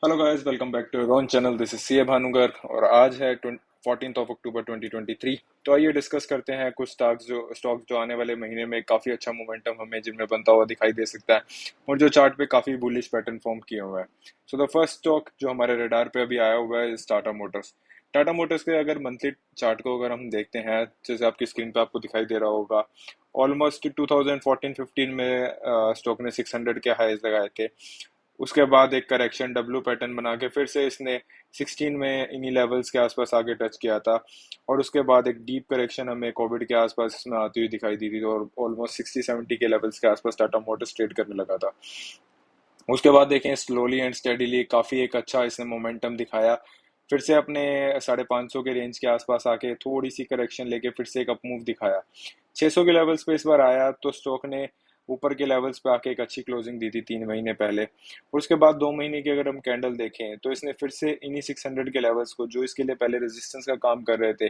Hello guys, welcome back to your own channel. This is C A Bhanugar और आज है 14 अक्टूबर 2023। तो आइए डिस्कस करते हैं कुछ स्टॉक्स जो आने वाले महीने में काफ़ी अच्छा मोमेंटम हमें जिनमें बनता हुआ दिखाई दे सकता है और जो चार्ट पे काफ़ी बुलिश पैटर्न फॉर्म किए हुए हैं। सो द फर्स्ट स्टॉक जो हमारे रडार पे अभी आया हुआ है इस टाटा मोटर्स। टाटा मोटर्स के अगर मंथली चार्ट को अगर हम देखते हैं, जैसे आपकी स्क्रीन पे आपको दिखाई दे रहा होगा, ऑलमोस्ट 2014-15 में स्टॉक ने 600 के हाईज लगाए थे। उसके बाद एक करेक्शन डब्ल्यू पैटर्न बना के फिर से इसने 16 में इन्हीं लेवल्स के आसपास आगे टच किया था और उसके बाद एक डीप करेक्शन हमें कोविड के आसपास इसमें आती हुई दिखाई दी थी और ऑलमोस्ट 60-70 के लेवल्स के आसपास टाटा मोटर्स ट्रेड करने लगा था। उसके बाद देखें, स्लोली एंड स्टेडीली काफ़ी एक अच्छा इसने मोमेंटम दिखाया, फिर से अपने 550 के रेंज के आसपास आके थोड़ी सी करेक्शन लेके फिर से एक अप मूव दिखाया। 600 के लेवल्स पे इस बार आया तो स्टॉक ने ऊपर के लेवल्स पे आके एक अच्छी क्लोजिंग दी थी 3 महीने पहले। और उसके बाद 2 महीने की अगर हम कैंडल देखें तो इसने फिर से इन्हीं 600 के लेवल्स को, जो इसके लिए पहले रेजिस्टेंस का काम कर रहे थे,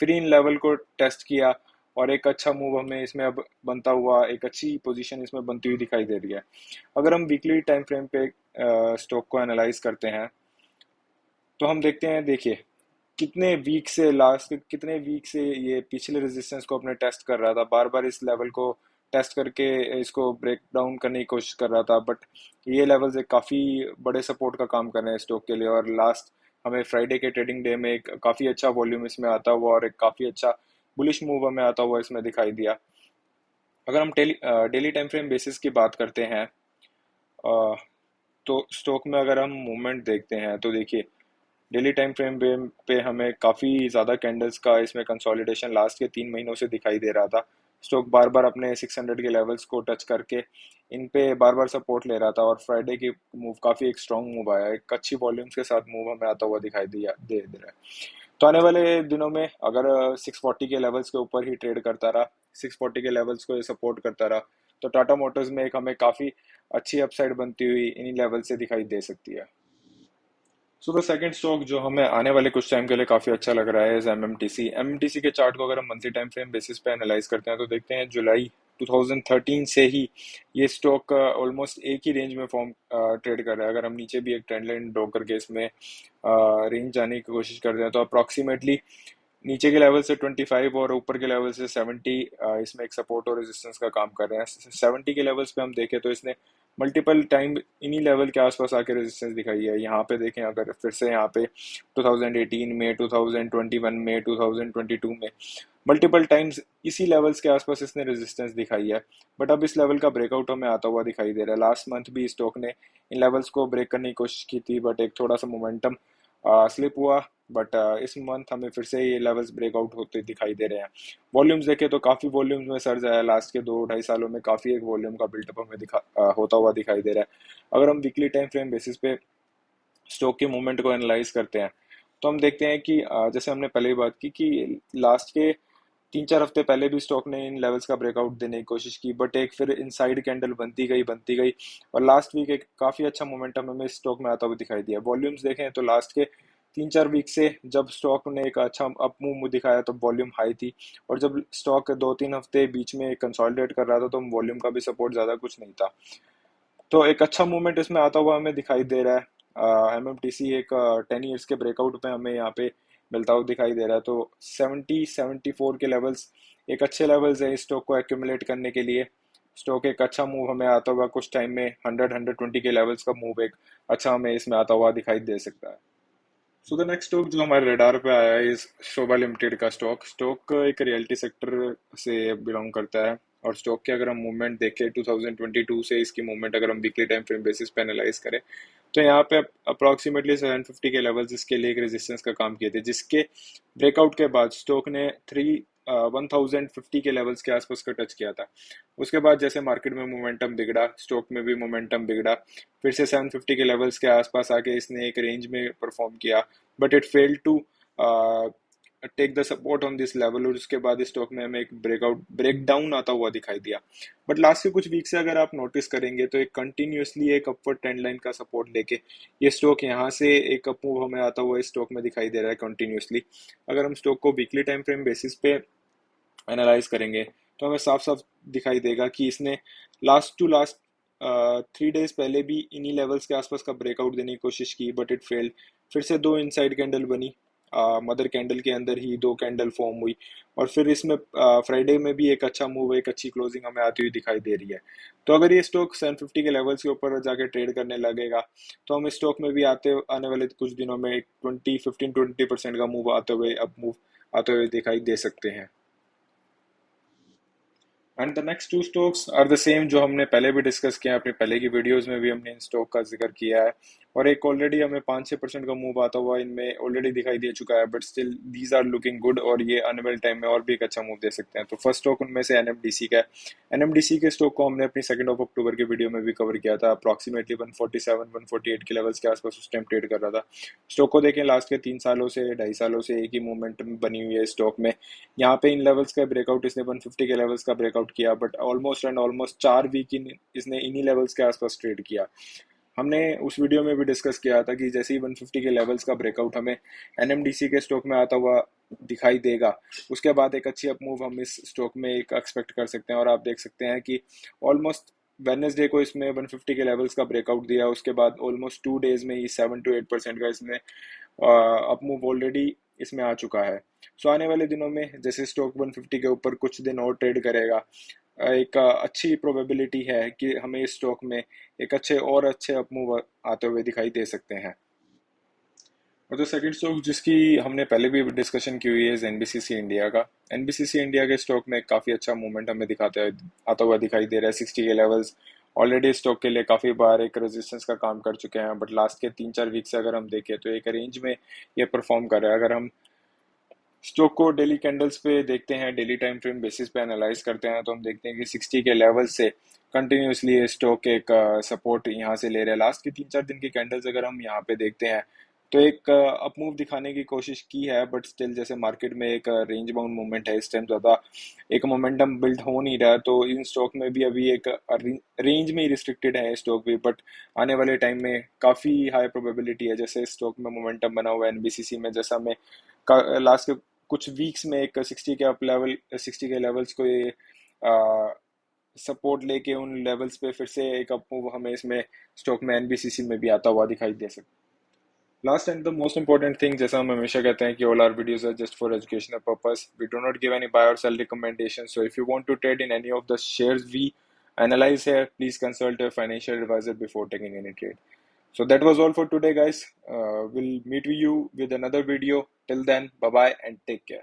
फिर इन लेवल को टेस्ट किया और एक अच्छा मूव हमें इसमें अब बनता हुआ, एक अच्छी पोजीशन इसमें बनती हुई दिखाई दे रही है। अगर हम वीकली टाइम फ्रेम पे स्टॉक को एनालाइज करते हैं तो हम देखते हैं, देखिए कितने वीक से ये पिछले रेजिस्टेंस को अपने टेस्ट कर रहा था, बार बार इस लेवल को टेस्ट करके इसको ब्रेक डाउन करने की कोशिश कर रहा था, बट ये लेवल्स एक काफ़ी बड़े सपोर्ट का काम कर रहे हैं स्टॉक के लिए। और लास्ट हमें फ्राइडे के ट्रेडिंग डे में एक काफ़ी अच्छा वॉल्यूम इसमें आता हुआ और एक काफ़ी अच्छा बुलिश मूव हमें आता हुआ इसमें दिखाई दिया। अगर हम डेली टाइम फ्रेम बेसिस की बात करते हैं, अ, तो स्टॉक में अगर हम मूवमेंट देखते हैं तो देखिए, डेली टाइम फ्रेम पे हमें काफ़ी ज़्यादा कैंडल्स का इसमें कंसोलिडेशन लास्ट के 3 महीनों से दिखाई दे रहा था। स्टॉक बार बार अपने 600 के लेवल्स को टच करके इन पे बार बार सपोर्ट ले रहा था और फ्राइडे की मूव काफ़ी एक स्ट्रॉन्ग मूव आया, एक अच्छी वॉल्यूम्स के साथ मूव हमें आता हुआ दिखाई दिया दे रहा है। तो आने वाले दिनों में अगर 640 के लेवल्स के ऊपर ही ट्रेड करता रहा, 640 के लेवल्स को सपोर्ट करता रहा, तो टाटा मोटर्स में एक हमें काफ़ी अच्छी अपसाइड बनती हुई इन्हीं लेवल से दिखाई दे सकती है। सो द सेकंड स्टॉक जो हमें आने वाले कुछ टाइम के लिए काफी अच्छा लग रहा है इज एमएमटीसी। एमएमटीसी के चार्ट को अगर हम मंथली टाइम फ्रेम बेसिस पे एनालाइज करते हैं तो देखते हैं जुलाई 2013 से ही ये स्टॉक ऑलमोस्ट एक ही रेंज में फॉर्म ट्रेड कर रहा है। अगर हम नीचे भी एक ट्रेंड लाइन ड्रॉ करके इसमें रेंज जाने की कोशिश करते हैं तो अप्रोक्सीमेटली नीचे के लेवल से 25 और ऊपर के लेवल से 70 इसमें एक सपोर्ट और रेजिस्टेंस का काम कर रहे हैं। 70 के लेवल्स पे हम देखें तो इसने मल्टीपल टाइम इन्हीं लेवल के आसपास आके रेजिस्टेंस दिखाई है। यहाँ पे देखें, अगर फिर से यहाँ पे 2018 में, 2021 में, 2022 में मल्टीपल टाइम्स इसी लेवल्स के आसपास इसने रेजिस्टेंस दिखाई है। बट अब इस लेवल का ब्रेकआउट हमें आता हुआ दिखाई दे रहा है। लास्ट मंथ भी स्टॉक ने इन लेवल्स को ब्रेक करने की कोशिश की थी, बट एक थोड़ा सा मोमेंटम स्लिप हुआ। बट इस मंथ हमें फिर से ये लेवल्स ब्रेकआउट होते दिखाई दे रहे हैं। वॉल्यूम्स देखें तो काफ़ी वॉल्यूम्स में सर्ज आया, लास्ट के 2-2.5 सालों में काफ़ी एक वॉल्यूम का बिल्डअप हमें होता हुआ दिखाई दे रहा है। अगर हम वीकली टाइम फ्रेम बेसिस पे स्टॉक के मूवमेंट को एनालाइज करते हैं तो हम देखते हैं कि जैसे हमने पहले ही बात की कि लास्ट के 3-4 हफ्ते पहले भी स्टॉक ने इन लेवल्स का ब्रेकआउट देने की कोशिश की, बट एक फिर इनसाइड कैंडल बनती गई और लास्ट वीक एक काफ़ी अच्छा मोमेंटम हमें स्टॉक में आता हुआ दिखाई दिया। वॉल्यूम्स देखें तो लास्ट के 3-4 वीक से जब स्टॉक ने एक अच्छा अप मूव दिखाया तो वॉल्यूम हाई थी, और जब स्टॉक 2-3 हफ्ते बीच में कंसोलिडेट कर रहा था तो वॉल्यूम का भी सपोर्ट ज़्यादा कुछ नहीं था। तो एक अच्छा मूवमेंट इसमें आता हुआ हमें दिखाई दे रहा है। एमएमटीसी एक 10 ईयर्स के ब्रेकआउट पे हमें यहाँ पे मिलता हुआ दिखाई दे रहा है। तो 70-74 के लेवल्स एक अच्छे लेवल्स है इस स्टॉक को एक्यूमुलेट करने के लिए। स्टॉक एक अच्छा मूव हमें आता हुआ कुछ टाइम में 100-120 के लेवल्स का मूव एक अच्छा हमें इसमें आता हुआ दिखाई दे सकता है। सो द नेक्स्ट स्टॉक जो हमारे रडार पे आया है इस शोभा लिमिटेड का स्टॉक। स्टॉक एक रियल्टी सेक्टर से बिलोंग करता है और स्टॉक के अगर हम मूवमेंट देखें 2022 से इसकी मूवमेंट अगर हम वीकली टाइम फ्रेम बेसिस पे एनालाइज करें तो यहाँ पे अप्रोक्सीमेटली 750 के लेवल्स इसके लिए एक रेजिस्टेंस का काम किए थे, जिसके ब्रेकआउट के बाद स्टॉक ने 1050 के लेवल्स के आसपास का टच किया था। उसके बाद जैसे मार्केट में मोमेंटम बिगड़ा, स्टॉक में भी मोमेंटम बिगड़ा, फिर से 750 के लेवल्स के आसपास आके इसने एक रेंज में परफॉर्म किया, but it failed to take the support on this level और उसके बाद स्टॉक में हमें एक ब्रेक डाउन आता हुआ दिखाई दिया। बट लास्ट के कुछ वीक से अगर आप नोटिस करेंगे तो एक कंटिन्यूसली एक अपवर्ड ट्रेंड लाइन का सपोर्ट लेके ये स्टॉक यहाँ से एक अप मूव हमें आता हुआ इस स्टॉक में दिखाई दे रहा है कंटिन्यूसली। अगर हम स्टॉक को वीकली टाइम फ्रेम बेसिस पे एनालाइज करेंगे तो हमें साफ साफ दिखाई देगा कि इसने last two last three days पहले भी इन्हीं लेवल्स के आसपास का ब्रेकआउट देने की कोशिश की बट इट फेल्ड। फिर से दो इनसाइड कैंडल बनी, मदर कैंडल के अंदर ही दो कैंडल फॉर्म हुई, और फिर इसमें फ्राइडे में भी एक अच्छा मूव, एक अच्छी क्लोजिंग हमें आती हुई दिखाई दे रही है। तो अगर ये स्टॉक 750 के लेवल्स के ऊपर जाके ट्रेड करने लगेगा तो हम इस स्टॉक में भी आने वाले कुछ दिनों में 20% का मूव आते हुए, अप मूव आते हुए दिखाई दे सकते हैं। And the next two stocks are the same जो हमने पहले भी डिस्कस किया, अपने पहले की वीडियोस में भी हमने इन स्टॉक का जिक्र किया है, और एक ऑलरेडी हमें 5-6% का मूव आता हुआ इनमें ऑलरेडी दिखाई दे चुका है, but still these are looking good, और ये आने वाले टाइम में और भी एक अच्छा मूव दे सकते हैं। तो फर्स्ट स्टॉक उनमें से एनएमडीसी का है। एनएमडीसी के स्टॉक को हमने अपनी 2 अक्टूबर की वीडियो में भी कवर किया था, अप्रॉक्सीमेटली 147-148 के लेवल्स के आसपास उस टाइम ट्रेड कर रहा था। स्टॉक को देखें, लास्ट के 3 सालों से 2.5 सालों से एक ही मोमेंटम बनी हुई है स्टॉक में। यहाँ पे इन लेवल्स का ब्रेकआउट, इसने 150 के लेवल्स का ब्रेकआउट किया, बट ऑलमोस्ट 4 वीक इसने इन्हीं लेवल्स के आसपास ट्रेड किया। हमने उस वीडियो में भी डिस्कस किया था कि जैसे ही 150 के लेवल्स का ब्रेकआउट हमें एनएमडीसी के स्टॉक में आता हुआ दिखाई देगा, उसके बाद एक अच्छी अप मूव हम इस स्टॉक में एक एक्सपेक्ट कर सकते हैं। और आप देख सकते हैं कि ऑलमोस्ट वेडनेसडे को इसमें 150 के लेवल्स का ब्रेकआउट दिया, उसके बाद ऑलमोस्ट 2 डेज में ही 7 to 8% का इसमें अप मूव ऑलरेडी इसमें आ चुका है। सो आने वाले दिनों में जैसे स्टॉक 150 के ऊपर कुछ दिन और ट्रेड करेगा, एक अच्छी प्रोबेबिलिटी है कि हमें इस स्टॉक में एक अच्छे अप मूव आते हुए दिखाई दे सकते हैं। और जो सेकंड स्टॉक जिसकी हमने पहले भी डिस्कशन की हुई है एनबीसीसी इंडिया का। एनबीसीसी इंडिया के स्टॉक में काफ़ी अच्छा मूवमेंट हमें दिखाते हुए आता हुआ दिखाई दे रहा है। 60 के लेवल्स ऑलरेडी स्टॉक के लिए काफ़ी बार एक रेजिस्टेंस का काम कर चुके हैं, बट लास्ट के 3-4 वीक से अगर हम देखें तो एक रेंज में ये परफॉर्म कर रहा है। अगर हम स्टॉक को डेली कैंडल्स पे देखते हैं, डेली टाइम फ्रेम बेसिस पे एनालाइज करते हैं, तो हम देखते हैं कि 60 के लेवल से कंटिन्यूसली ये स्टॉक एक सपोर्ट यहाँ से ले रहा है। लास्ट के 3-4 दिन की कैंडल्स अगर हम यहाँ पे देखते हैं तो एक अप मूव दिखाने की कोशिश की है, बट स्टिल जैसे मार्केट में एक रेंज बाउंड मूवमेंट है, इस टाइम ज़्यादा एक मोमेंटम बिल्ड हो नहीं रहा है, तो इन स्टॉक में भी अभी एक रेंज में ही रिस्ट्रिक्टेड है स्टॉक भी। बट आने वाले टाइम में काफ़ी हाई प्रोबेबिलिटी है, जैसे स्टॉक में मोमेंटम बना हुआ है एनबीसीसी में, जैसा हमें लास्ट के कुछ वीक्स में एक 60 के लेवल्स को ये सपोर्ट लेके उन लेवल्स पे फिर से एक अप मूव हमें इसमें स्टॉक में एनबीसीसी में भी आता हुआ दिखाई दे सकता है। Last and the most important thing, जैसा हम हमेशा कहते हैं कि all our videos are just for educational purpose, we do not give any buy और sell recommendation, so if you want to trade in any of the shares we analyze here, please consult a financial advisor before taking any trade. So that was all for today, guys. We'll meet you with another video. Till then, bye bye and take care.